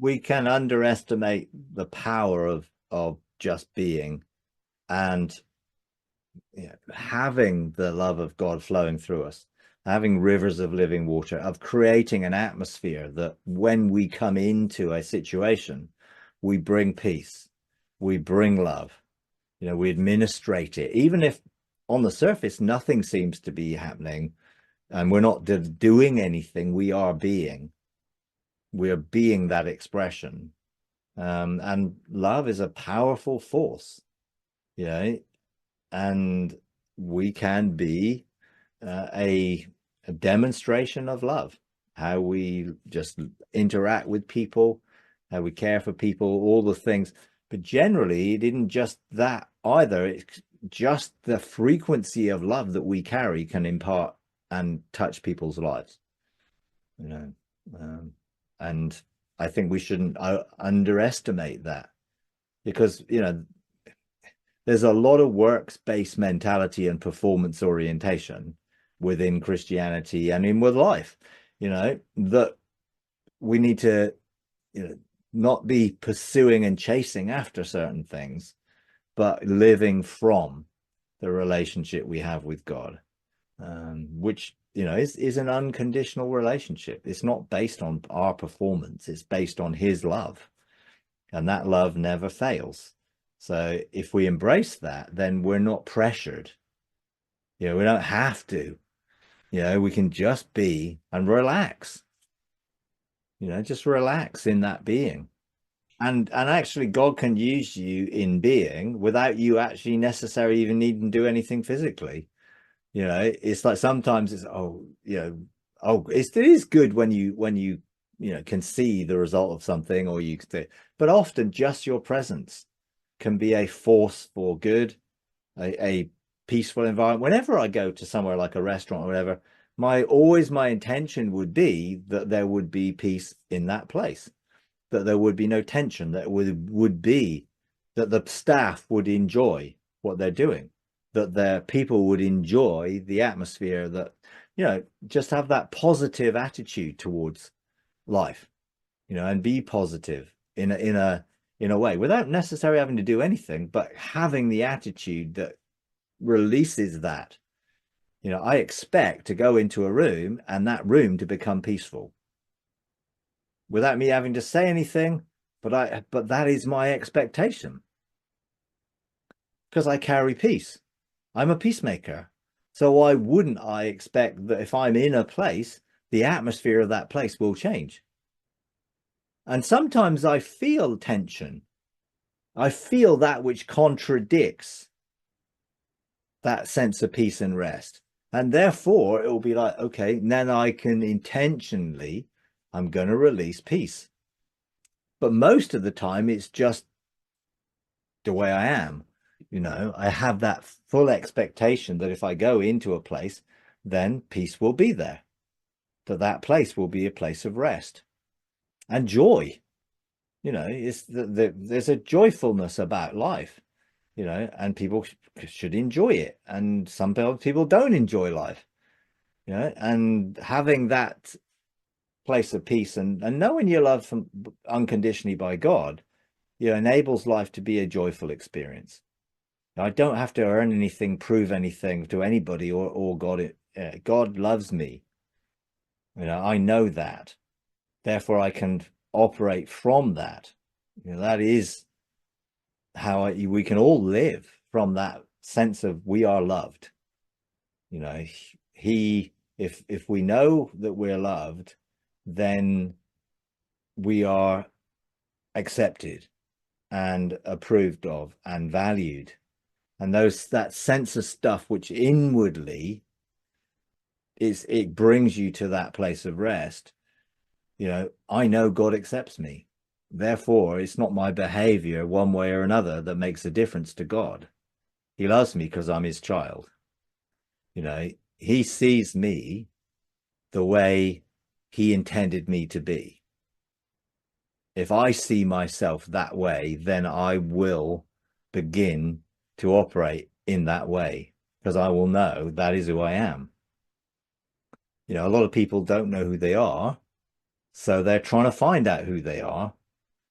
we can underestimate the power of just being, and having the love of God flowing through us, having rivers of living water, of creating an atmosphere that when we come into a situation, we bring peace, we bring love, we administrate it, even if on the surface nothing seems to be happening and we're not doing anything. We are being that expression. And love is a powerful force, and we can be a demonstration of love, how we just interact with people, how we care for people, all the things. But generally, it isn't just that either. It's just the frequency of love that we carry can impart and touch people's lives, and I think we shouldn't underestimate that, because there's a lot of works-based mentality and performance orientation within Christianity and in with life, that we need to, not be pursuing and chasing after certain things, but living from the relationship we have with God, which, is an unconditional relationship. It's not based on our performance. It's based on his love, and that love never fails. So if we embrace that, then we're not pressured. We don't have to. We can just be and relax. Just relax in that being. And actually, God can use you in being without you actually necessarily even needing to do anything physically. It's like sometimes it's it is good when you can see the result of something, or but often just your presence can be a force for good, a peaceful environment. Whenever I go to somewhere like a restaurant or whatever, my intention would be that there would be peace in that place, that there would be no tension, that would be that the staff would enjoy what they're doing, that their people would enjoy the atmosphere, that just have that positive attitude towards life, and be positive in a way, without necessarily having to do anything, but having the attitude that releases that. I expect to go into a room and that room to become peaceful without me having to say anything, but that is my expectation, because I carry peace. I'm a peacemaker. So why wouldn't I expect that if I'm in a place, the atmosphere of that place will change? And sometimes I feel tension. I feel that which contradicts that sense of peace and rest. And therefore, it will be like, okay, then I can intentionally, I'm going to release peace. But most of the time, it's just the way I am. I have that full expectation that if I go into a place, then peace will be there, that place will be a place of rest and joy. It's there's a joyfulness about life, and people should enjoy it. And some people don't enjoy life, and having that place of peace and knowing you're loved unconditionally by God, enables life to be a joyful experience. I don't have to earn anything, prove anything to anybody or God. God loves me. I know that. Therefore, I can operate from that. That is how we can all live, from that sense of we are loved. If we know that we're loved, then we are accepted and approved of and valued. And that sense of stuff which inwardly it brings you to that place of rest. I know God accepts me. Therefore, it's not my behavior one way or another that makes a difference to God. He loves me because I'm his child. He sees me the way he intended me to be. If I see myself that way, then I will begin to operate in that way, because I will know that is who I am. A lot of people don't know who they are, so they're trying to find out who they are,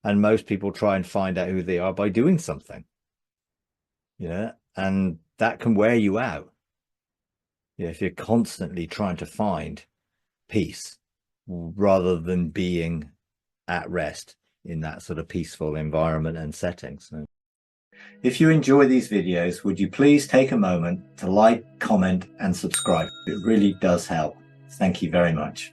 And most people try and find out who they are by doing something, and that can wear you out. If you're constantly trying to find peace rather than being at rest in that sort of peaceful environment and setting. So if you enjoy these videos, would you please take a moment to like, comment, and subscribe? It really does help. Thank you very much.